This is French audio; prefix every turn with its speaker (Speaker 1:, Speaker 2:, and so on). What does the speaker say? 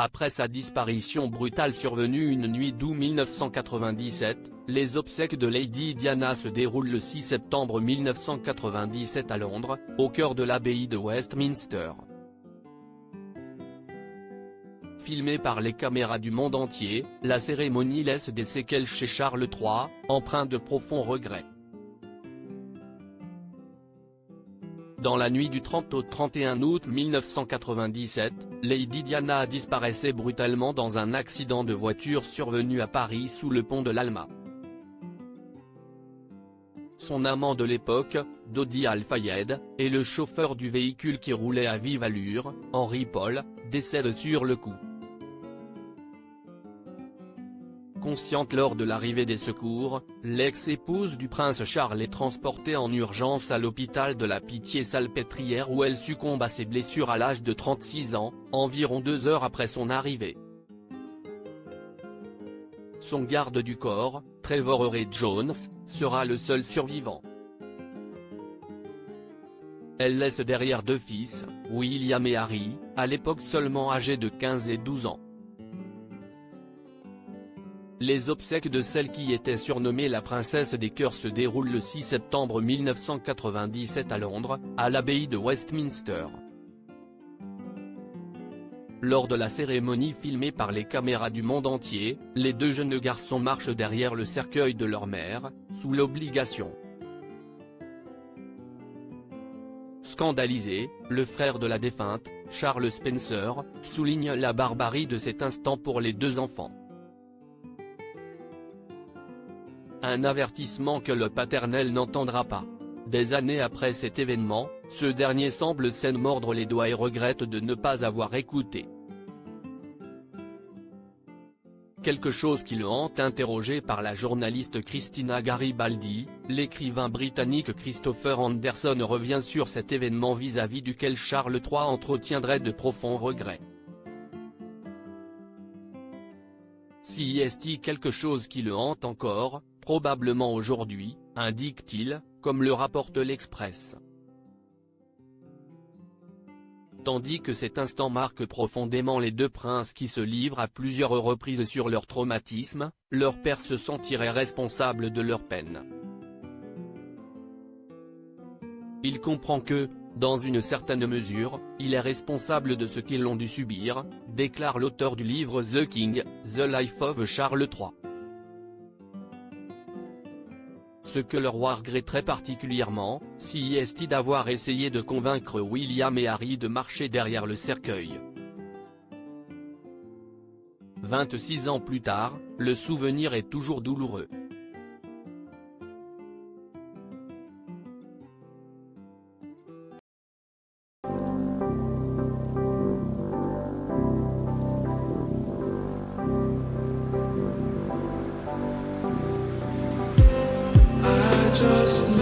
Speaker 1: Après sa disparition brutale survenue une nuit d'août 1997, les obsèques de Lady Diana se déroulent le 6 septembre 1997 à Londres, au cœur de l'abbaye de Westminster. Filmée par les caméras du monde entier, la cérémonie laisse des séquelles chez Charles III, empreint de profonds regrets. Dans la nuit du 30 au 31 août 1997, Lady Diana disparaissait brutalement dans un accident de voiture survenu à Paris sous le pont de l'Alma. Son amant de l'époque, Dodi Al-Fayed, et le chauffeur du véhicule qui roulait à vive allure, Henry Paul, décèdent sur le coup. Consciente lors de l'arrivée des secours, l'ex-épouse du prince Charles est transportée en urgence à l'hôpital de la Pitié-Salpêtrière où elle succombe à ses blessures à l'âge de 36 ans, environ 2 heures après son arrivée. Son garde du corps, Trevor Ray Jones, sera le seul survivant. Elle laisse derrière 2 fils, William et Harry, à l'époque seulement âgés de 15 et 12 ans. Les obsèques de celle qui était surnommée la princesse des cœurs se déroulent le 6 septembre 1997 à Londres, à l'abbaye de Westminster. Lors de la cérémonie filmée par les caméras du monde entier, les 2 jeunes garçons marchent derrière le cercueil de leur mère, sous l'obligation. Scandalisé, le frère de la défunte, Charles Spencer, souligne la barbarie de cet instant pour les 2 enfants. Un avertissement que le paternel n'entendra pas. Des années après cet événement, ce dernier semble s'en mordre les doigts et regrette de ne pas avoir écouté. Quelque chose qui le hante. Interrogé par la journaliste Christina Garibaldi, l'écrivain britannique Christopher Anderson revient sur cet événement vis-à-vis duquel Charles III entretiendrait de profonds regrets. Si y est-il quelque chose qui le hante encore, probablement aujourd'hui, indique-t-il, comme le rapporte l'Express. Tandis que cet instant marque profondément les 2 princes qui se livrent à plusieurs reprises sur leur traumatisme, leur père se sentirait responsable de leur peine. Il comprend que, dans une certaine mesure, il est responsable de ce qu'ils ont dû subir, déclare l'auteur du livre The King, The Life of Charles III. Ce que le roi regretterait particulièrement, si est d'avoir essayé de convaincre William et Harry de marcher derrière le cercueil. 26 ans plus tard, le souvenir est toujours douloureux.
Speaker 2: Just